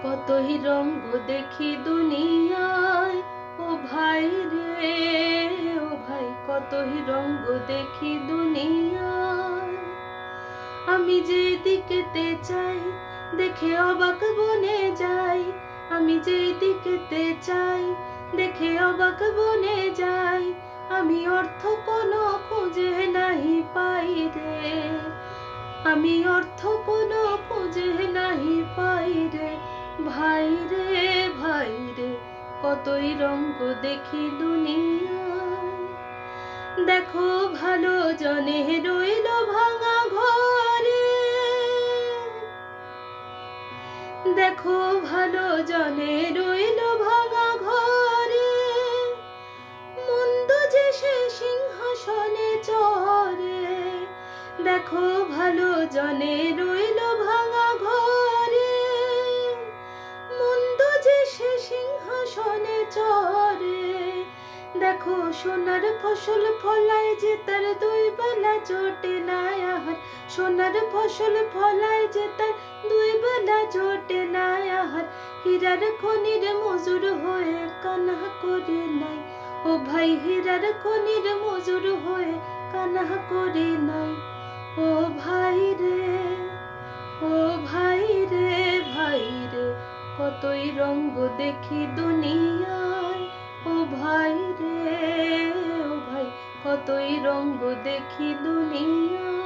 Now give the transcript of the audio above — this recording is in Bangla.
কতই রঙ্গ দেখি দুনিয়ায়, ও ভাই রে ও ভাই, কতই রঙ্গ দেখি দুনিয়ায়। আমি যে দিকেতে চাই দেখে অবাক বনে যাই, আমি যে দিকেতে চাই দেখে অবাক বনে যাই। আমি অর্থ কোনো খুঁজে নাহি পাই রে, আমি অর্থ কোনো খুঁজে নাহি পাই রে। ভাই রে ভাই রে, কতই রঙ্গ দেখি দুনিয়ায়। দেখো ভালো জনে রইল ভাঙা ঘরে, দেখো ভালো জনে রইল ভাঙা ঘরে। মন্দ যে সে সিংহাসনে চড়ে, দেখো ভালো জনে রইল ভাঙা ঘরে। মন্দ যে সে সিংহাসনে চড়ে, দেখো সোনার ফসল ফলায় যে তার দুই বেলা জোটে না আহার। সোনার ফসল ফলায় যে তার দুই বেলা জোটে না আহার। হীরার খনির মজুর হয়ে কান্না করে নাই, ও ভাই হীরার খনির মজুর হয়ে কান্না করে নাই। ও ভাই রে ও ভাই রে ভাই রে, কতই রঙ্গ দেখি দুনিয়ায়। ও ভাই রে ও ভাই, কতই রঙ্গ দেখি দুনিয়ায়।